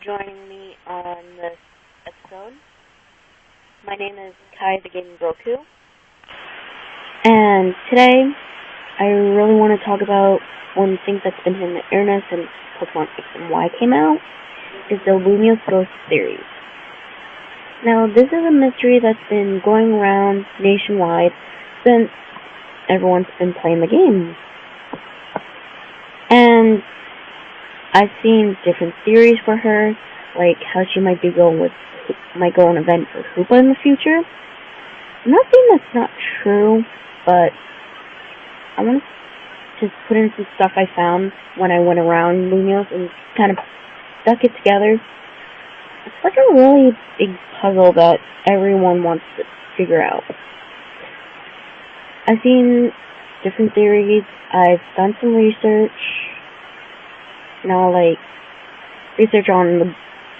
joining me on this episode. My name is Kai the Gaming Broku, and today I really want to talk about one thing that's been hitting the internet since Pokemon X and Y came out, is the Lumiose Ghost series. Now, this is a mystery that's been going around nationwide since everyone's been playing the game. And I've seen different theories for her, like how she might go on an event for Hoopa in the future. I'm not saying that's not true, but I want to just put in some stuff I found when I went around Lumiose and kind of stuck it together. It's like a really big puzzle that everyone wants to figure out. I've seen different theories. I've done some research. Now, research on the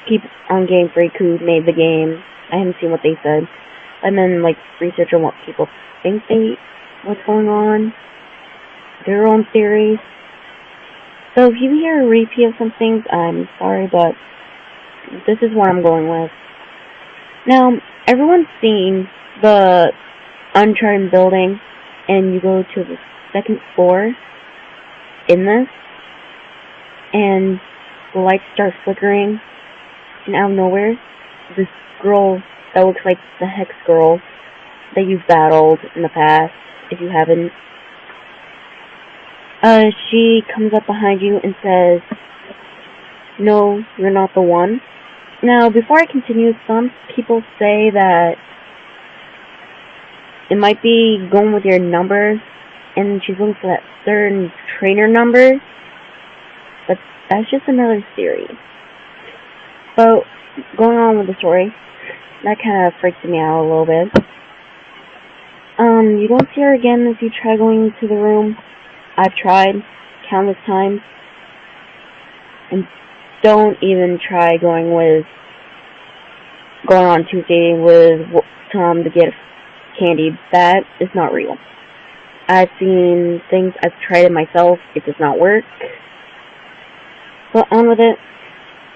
people on Game Freak who made the game. I haven't seen what they said. And then, research on what people think what's going on. Their own theories. So if you hear a repeat of some things, I'm sorry, but this is what I'm going with. Now, everyone's seen the Uncharted building, and you go to the second floor in this, and the lights start flickering, and out of nowhere, this girl that looks like the Hex Girl that you've battled in the past, if you haven't, she comes up behind you and says, "No, you're not the one." Now, before I continue, some people say that it might be going with your number, and she's looking for that certain trainer number, but that's just another theory. But going on with the story, that kind of freaks me out a little bit. You don't see her again if you try going into the room. I've tried countless times, and don't even try going on Tuesday with Tom to get candy. That is not real. I've seen things, I've tried it myself, it does not work. But on with it.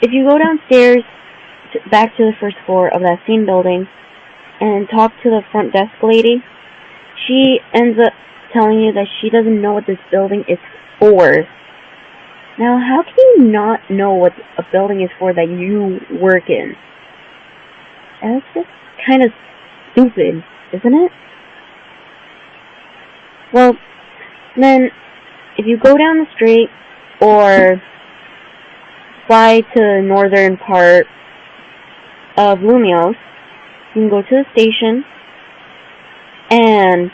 If you go downstairs, back to the first floor of that same building, and talk to the front desk lady, she ends up telling you that she doesn't know what this building is for. Now, how can you not know what a building is for that you work in? That's just kind of stupid, isn't it? Well, then, if you go down the street, or fly to the northern part of Lumiose, you can go to the station, and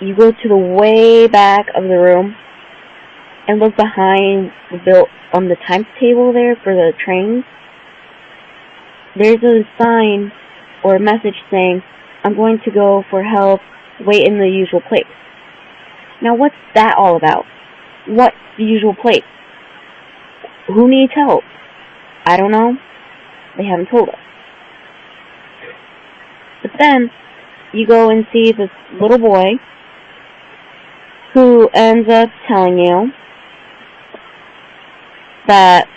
you go to the way back of the room, and look behind on the timetable there for the trains. There's a sign or a message saying, "I'm going to go for help, wait in the usual place." Now, what's that all about? What's the usual place? Who needs help? I don't know. They haven't told us. But then, you go and see this little boy who ends up telling you that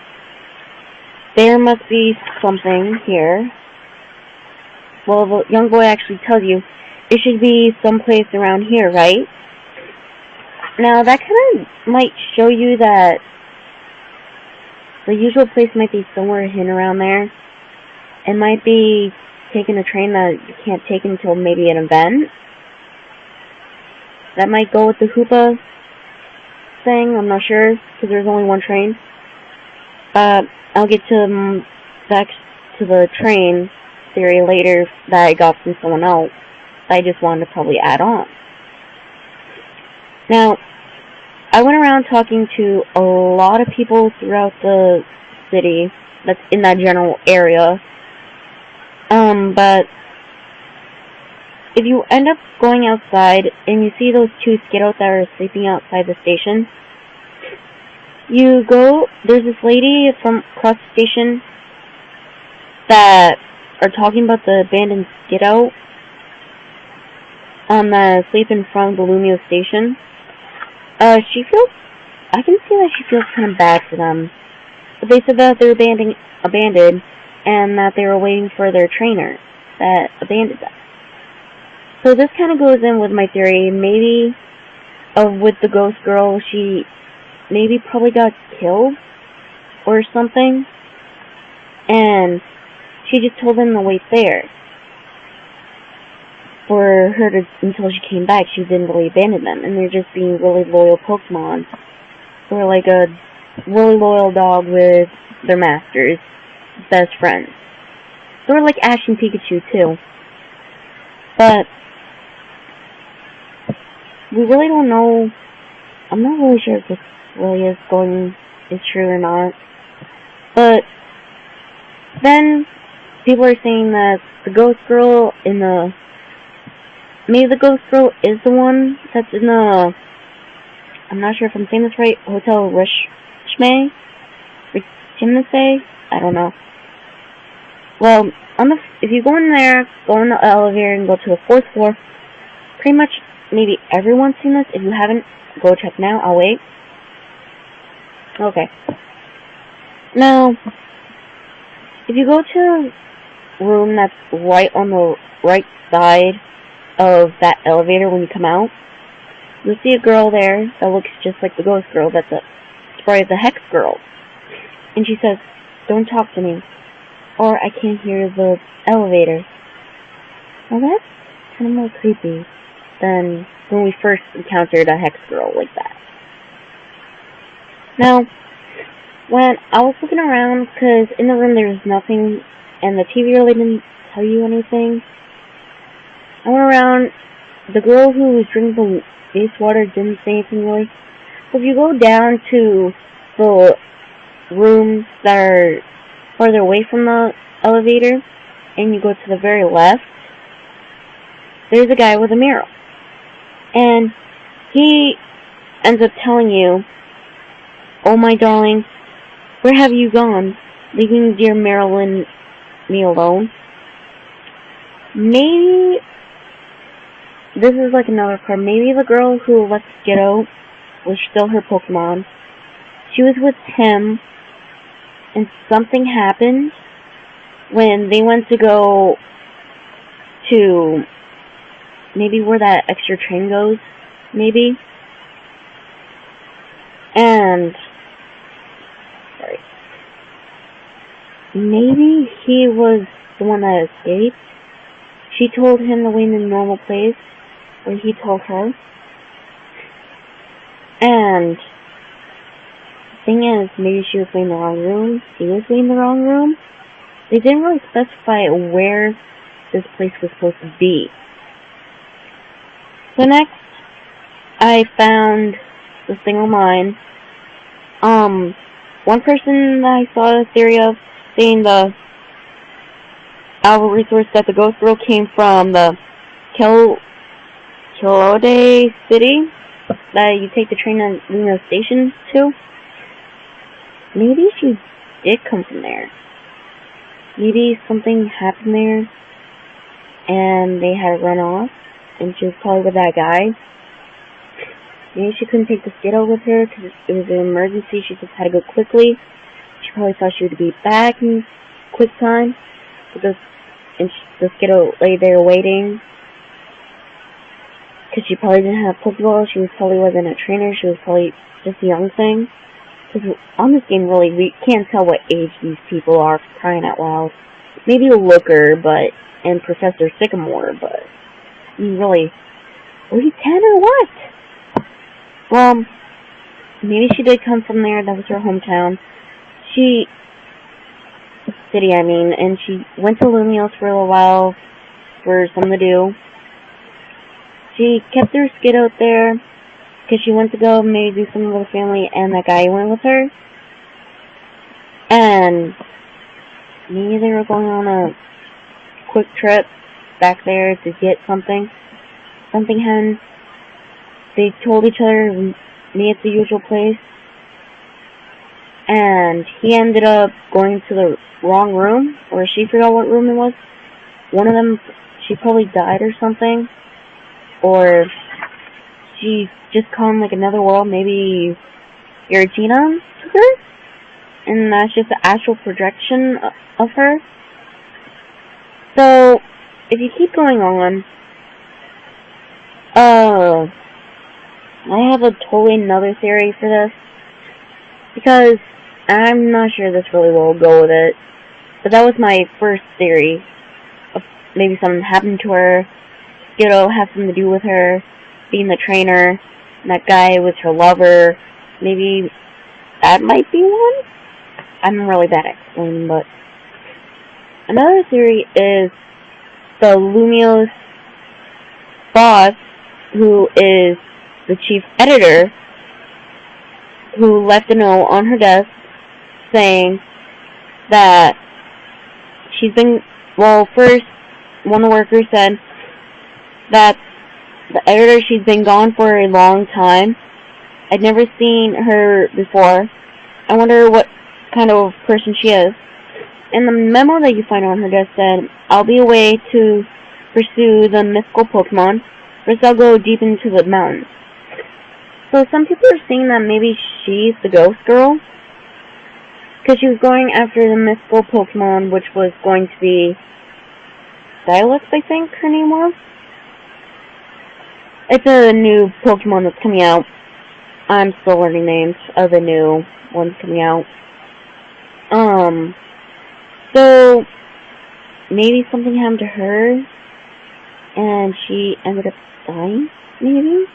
there must be something here. Well, the young boy actually tells you it should be someplace around here, right? Now, that kind of might show you that the usual place might be somewhere hidden around there. It might be taking a train that you can't take until maybe an event. That might go with the Hoopa thing, I'm not sure, because there's only one train. I'll get back to the train theory later that I got from someone else. I just wanted to probably add on. Now, I went around talking to a lot of people throughout the city that's in that general area. But if you end up going outside and you see those two Skittles that are sleeping outside the station, there's this lady from across the station that are talking about the abandoned Skittle that sleep in front of the Lumiose station. I can see that she feels kind of bad for them. But they said that they were abandoned and that they were waiting for their trainer that abandoned them. So this kind of goes in with my theory, maybe, with the ghost girl, she maybe probably got killed or something, and she just told them to wait there for her until she came back. She didn't really abandon them, and they're just being really loyal Pokemon. They're like a really loyal dog with their masters, best friends. They're like Ash and Pikachu too. But we really don't know. I'm not really sure if this really is true or not. But then people are saying that the ghost girl maybe the ghost girl is the one that's in the, I'm not sure if I'm saying this right, Hotel Rishme? I don't know. Well, if you go in there, go in the elevator and go to the 4th floor, pretty much maybe everyone's seen this. If you haven't, go check now. I'll wait. Okay. Now, if you go to a room that's right on the right side of that elevator when you come out, you'll see a girl there that looks just like the ghost girl. That's probably the hex girl. And she says, "Don't talk to me, or I can't hear the elevator." Well, that's kind of more creepy than when we first encountered a hex girl like that. Now, when I was looking around, because in the room there was nothing, and the TV really didn't tell you anything, I went around. The girl who was drinking the wastewater didn't say anything really. So if you go down to the rooms that are farther away from the elevator, and you go to the very left, there's a guy with a mirror. And he ends up telling you, "Oh my darling, where have you gone? Leaving dear Marilyn me alone?" Maybe this is like another part. Maybe the girl who left Skiddo was still her Pokemon. She was with him, and something happened when they went to go to maybe where that extra train goes, maybe. And maybe he was the one that escaped. She told him to wait in a normal place, or he told her. And the thing is, maybe she was waiting in the wrong room, he was waiting in the wrong room. They didn't really specify where this place was supposed to be. So next, I found this thing online. One person that I saw a theory of saying the Alva resource that the ghost girl came from the Kilode city that you take the train at Lumiose station to. Maybe she did come from there. Maybe something happened there and they had to run off, and she was probably with that guy. Maybe she couldn't take the Skiddo with her because it was an emergency. She just had to go quickly. She probably thought she would be back in quick time. And the Skiddo lay there waiting because she probably didn't have Pokeball. She probably wasn't a trainer. She was probably just a young thing. Because on this game, really, we can't tell what age these people are, crying out loud. Maybe Looker, and Professor Sycamore, but really, were you 10 or what? Well, maybe she did come from there. That was her hometown. City, and she went to Lumiose for a little while for something to do. She kept her Skiddo there because she went to go maybe do something with her family, and that guy went with her. And maybe they were going on a quick trip back there to get something. Something happened. They told each other to meet at the usual place. And he ended up going to the wrong room, or she forgot what room it was. One of them, she probably died or something. Or she just caught in like another world. Maybe Giratina took her and that's just an actual projection of her. So, if you keep going on, I have a totally another theory for this, because I'm not sure this really will go with it, but that was my first theory. Maybe something happened to her, it'll have something to do with her being the trainer, and that guy was her lover. Maybe that might be one? I'm really bad at explaining, but another theory is the Lumiose boss, who is the chief editor, who left a note on her desk saying that she's been, first, one of the workers said that the editor, she's been gone for a long time. I'd never seen her before. I wonder what kind of person she is. And the memo that you find on her desk said, I'll be away to pursue the mythical Pokemon. First I'll go deep into the mountains. So some people are saying that maybe she's the ghost girl, because she was going after the mythical Pokemon, which was going to be Dialux, I think her name was. It's a new Pokemon that's coming out. I'm still learning names of the new ones coming out. So maybe something happened to her, and she ended up dying, maybe?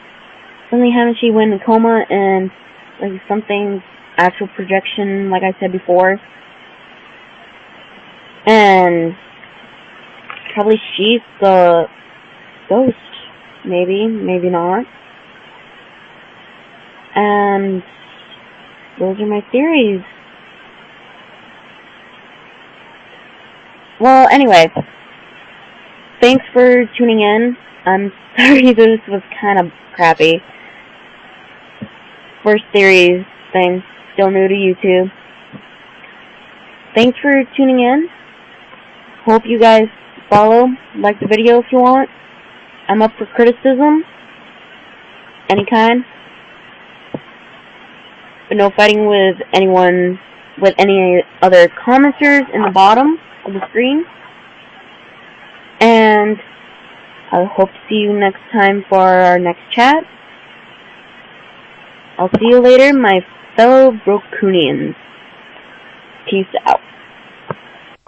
Something happened, she went in a coma, and like something, actual projection, like I said before. And probably she's the ghost. Maybe, maybe not. And those are my theories. Well, anyway, thanks for tuning in. I'm sorry this was kind of crappy. First theories thing, still new to YouTube. Thanks for tuning in. Hope you guys follow, like the video if you want. I'm up for criticism, any kind, but no fighting with anyone, with any other commenters in the bottom of the screen. And I hope to see you next time for our next chat. I'll see you later, my fellow Brokunians. Peace out.